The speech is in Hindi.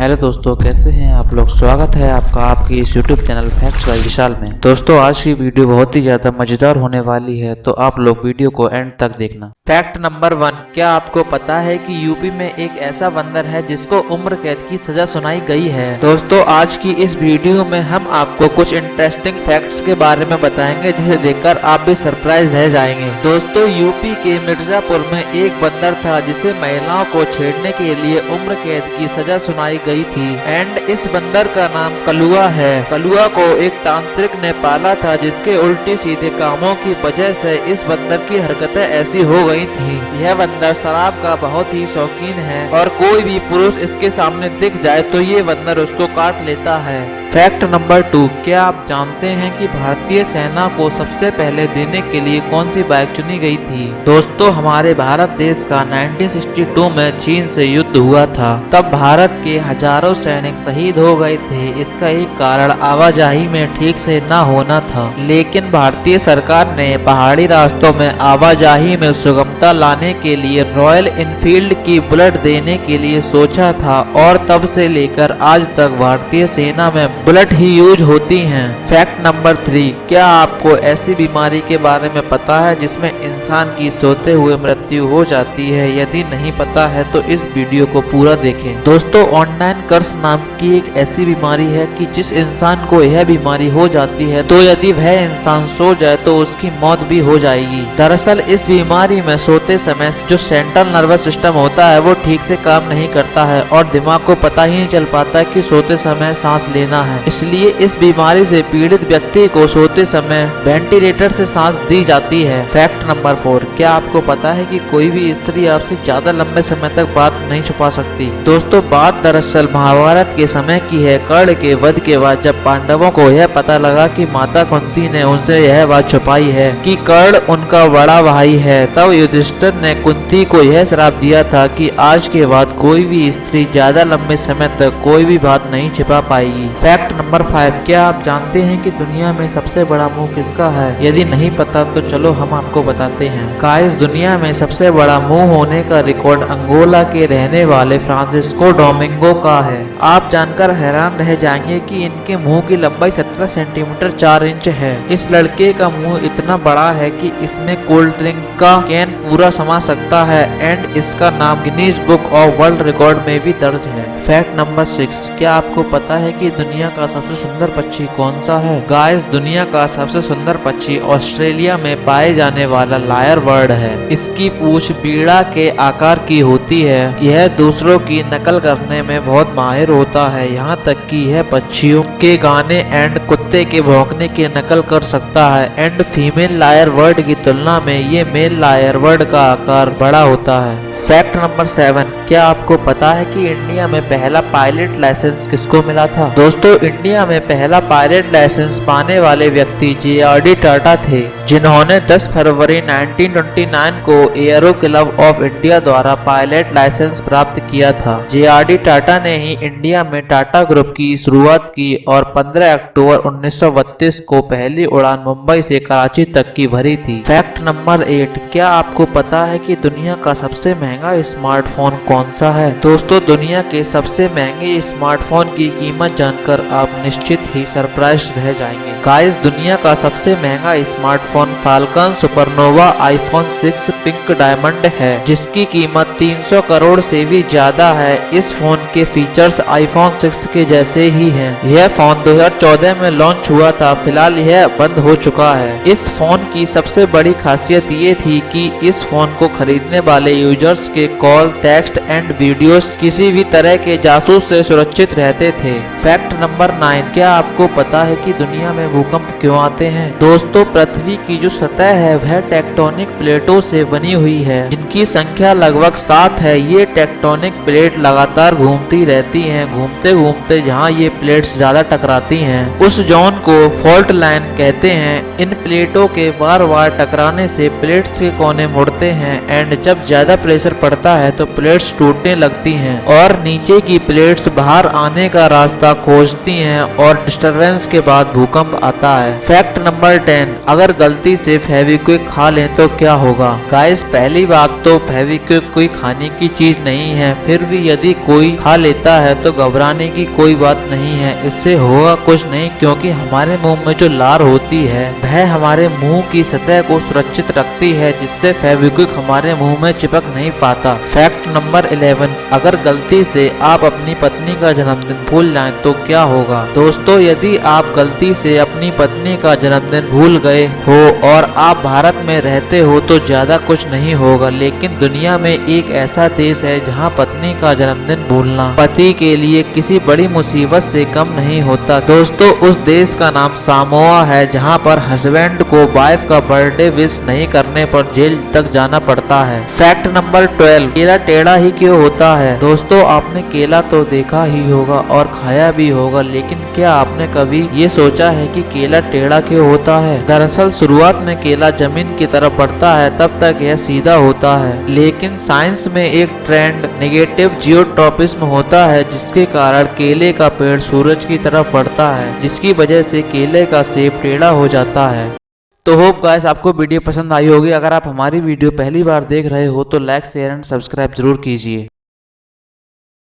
हेलो दोस्तों, कैसे हैं आप लोग। स्वागत है आपका आपकी इस यूट्यूब चैनल फैक्ट्स बाय विशाल में। दोस्तों, आज की वीडियो बहुत ही ज्यादा मजेदार होने वाली है, तो आप लोग वीडियो को एंड तक देखना। फैक्ट नंबर 1, क्या आपको पता है कि यूपी में एक ऐसा बंदर है जिसको उम्र कैद की सजा सुनाई गई है। दोस्तों, आज की इस वीडियो में हम आपको कुछ इंटरेस्टिंग फैक्ट्स के बारे में बताएंगे, जिसे देखकर आप भी सरप्राइज रह जाएंगे। दोस्तों, यूपी के मिर्जापुर में एक बंदर था जिसे महिलाओं को छेड़ने के लिए उम्र कैद की सजा सुनाई गई थी। एंड इस बंदर का नाम कलुआ है। कलुआ को एक तांत्रिक ने पाला था, जिसके उल्टी सीधे कामों की वजह से इस बंदर की हरकतें ऐसी हो गई थी। यह बंदर शराब का बहुत ही शौकीन है और कोई भी पुरुष इसके सामने दिख जाए तो ये बंदर उसको काट लेता है। फैक्ट नंबर 2, क्या आप जानते हैं कि भारतीय सेना को सबसे पहले देने के लिए कौन सी बाइक चुनी गई थी। दोस्तों, हमारे भारत देश का 1962 में चीन से युद्ध हुआ था। तब भारत के हजारों सैनिक शहीद हो गए थे। इसका एक कारण आवाजाही में ठीक से न होना था, लेकिन भारतीय सरकार ने पहाड़ी रास्तों में आवाजाही में सुगमता लाने के लिए रॉयल इनफील्ड की बुलेट देने के लिए सोचा था, और तब से लेकर आज तक भारतीय सेना में बुलेट ही यूज होती हैं। फैक्ट नंबर 3, क्या आपको ऐसी बीमारी के बारे में पता है जिसमें इंसान की सोते हुए मृत्यु हो जाती है। यदि नहीं पता है तो इस वीडियो को पूरा देखें। दोस्तों, ऑनलाइन कर्स नाम की एक ऐसी बीमारी है कि जिस इंसान को यह बीमारी हो जाती है तो यदि वह इंसान सो जाए तो उसकी मौत भी हो जाएगी। दरअसल इस बीमारी में सोते समय जो सेंट्रल नर्वस सिस्टम होता है वो ठीक से काम नहीं करता है और दिमाग को पता ही नहीं चल पाता कि सोते समय सांस लेना है। इसलिए इस बीमारी से पीड़ित व्यक्ति को सोते समय वेंटिलेटर से सांस दी जाती है। फैक्ट नंबर 4, क्या आपको पता है कि कोई भी स्त्री आपसे ज्यादा लंबे समय तक बात नहीं छुपा सकती। दोस्तों, बात दरअसल महाभारत के समय की है। कर्ण के वध के बाद जब पांडवों को यह पता लगा कि माता कुंती ने उनसे यह बात छुपाई है कि कर्ण उनका बड़ा भाई है, तब युधिष्ठिर ने कुंती को यह श्राप दिया था कि आज के बाद कोई भी स्त्री ज्यादा लंबे समय तक कोई भी बात नहीं छिपा पाएगी। फैक्ट नंबर 5, क्या आप जानते हैं कि दुनिया में सबसे बड़ा मुंह किसका है। यदि नहीं पता तो चलो हम आपको बताते हैं। गाइस, दुनिया में सबसे बड़ा मुंह होने का रिकॉर्ड अंगोला के रहने वाले फ्रांसिस्को डोमिंगो का है। आप जानकर हैरान रह जाएंगे कि इनके मुंह की लंबाई 17 सेंटीमीटर 4 इंच है। इस लड़के का मुंह इतना बड़ा है कि इसमें कोल्ड ड्रिंक का कैन पूरा समा सकता है। एंड इसका नाम Guinness book of world record में भी दर्ज है। फैक्ट नंबर 6, क्या आपको पता है कि दुनिया का सबसे सुंदर पक्षी कौन सा है। गाइस, दुनिया का सबसे सुंदर पक्षी ऑस्ट्रेलिया में पाए जाने वाला लायर बर्ड है। इसकी पूंछ बीड़ा के आकार की होती है। यह दूसरों की नकल करने में बहुत माहिर होता है, यहाँ तक कि यह पक्षियों के गाने एंड कुत्ते के भौंकने की नकल कर सकता है। एंड फीमेल लायर बर्ड की तुलना में ये मेल लायर बर्ड का आकार बड़ा होता है। फैक्ट नंबर 7, क्या आपको पता है कि इंडिया में पहला पायलट लाइसेंस किसको मिला था। दोस्तों, इंडिया में पहला पायलट लाइसेंस पाने वाले व्यक्ति JRD टाटा थे, जिन्होंने 10 फरवरी 1929 को एयरो क्लब ऑफ इंडिया द्वारा पायलट लाइसेंस प्राप्त किया था। JRD टाटा ने ही इंडिया में टाटा ग्रुप की शुरुआत की और 15 अक्टूबर 1932 को पहली उड़ान मुंबई से कराची तक की भरी थी। फैक्ट नंबर 8, क्या आपको पता है कि दुनिया का सबसे महंगा स्मार्टफोन कौन सा है। दोस्तों, दुनिया के सबसे महंगे स्मार्टफोन की कीमत जानकर आप निश्चित ही सरप्राइज रह जाएंगे। गाइस, दुनिया का सबसे महंगा smartphone falcon supernova iPhone 6 pink diamond है, जिसकी कीमत 300 करोड़ से भी ज्यादा है। इस फोन के फीचर्स iPhone 6 के जैसे ही हैं। यह फोन 2014 में लॉन्च हुआ था, फिलहाल यह बंद हो चुका है। इस फोन की सबसे बड़ी खासियत ये थी कि इस फोन को खरीदने वाले यूजर्स के कॉल, टेक्स्ट एंड वीडियोस किसी भी तरह के जासूस से सुरक्षित रहते थे। फैक्ट नंबर 9, क्या आपको पता है कि दुनिया में भूकंप क्यों आते हैं। दोस्तों, पृथ्वी की जो सतह है वह टेक्टोनिक प्लेटों से बनी हुई है, जिनकी संख्या लगभग 7 है। ये टेक्टोनिक प्लेट लगातार घूमती रहती हैं। घूमते घूमते जहाँ ये प्लेट्स ज्यादा टकराती हैं उस जोन को फॉल्ट लाइन कहते हैं। इन प्लेटों के बार बार टकराने से प्लेट्स के कोने मुड़ते हैं एंड जब ज्यादा प्रेशर पड़ता है तो प्लेट्स टूटने लगती हैं और नीचे की प्लेट्स बाहर आने का रास्ता खोजती हैं और डिस्टरबेंस के बाद भूकंप आता है। फैक्ट नंबर 10, अगर गलती से फेविक्विक खा लें तो क्या होगा। गाइस, गाइस पहली बात तो फेविक्विक कोई खाने की चीज नहीं है, फिर भी यदि कोई खा लेता है तो घबराने की कोई बात नहीं है। इससे होगा कुछ नहीं, क्योंकि हमारे मुंह में जो लार होती है वह हमारे मुंह की सतह को सुरक्षित रखती है, जिससे फेविक्विक हमारे मुंह में चिपक नहीं पाता। फैक्ट नंबर 11, अगर गलती से आप अपनी पत्नी का जन्मदिन भूल जाएं तो क्या होगा। दोस्तों यदि आप गलती से अपनी पत्नी का जन्मदिन भूल गए हो और आप भारत में रहते हो तो ज्यादा कुछ नहीं होगा, लेकिन दुनिया में एक ऐसा देश है जहां पत्नी का जन्मदिन भूलना पति के लिए किसी बड़ी मुसीबत से कम नहीं होता। दोस्तों उस देश का नाम सामोआ है, जहां पर हस्बैंड को वाइफ का बर्थडे विश नहीं करने पर जेल तक जाना पड़ता है। फैक्ट नंबर 12, केला टेढ़ा ही क्यों होता है। दोस्तों आपने केला तो देखा ही होगा और खाया भी होगा, लेकिन क्या आपने कभी ये सोचा है कि केला टेढ़ा क्यों होता है। दरअसल शुरुआत में केला जमीन की तरफ बढ़ता है, तब तक यह सीधा होता है, लेकिन साइंस में एक ट्रेंड नेगेटिव जियोट्रॉपिज्म होता है, जिसके कारण केले का पेड़ सूरज की तरफ बढ़ता है, जिसकी वजह से केले का सेब टेढ़ा हो जाता है। तो होप गाइस आपको वीडियो पसंद आई होगी। अगर आप हमारी वीडियो पहली बार देख रहे हो तो लाइक शेयर एंड सब्सक्राइब जरूर कीजिए।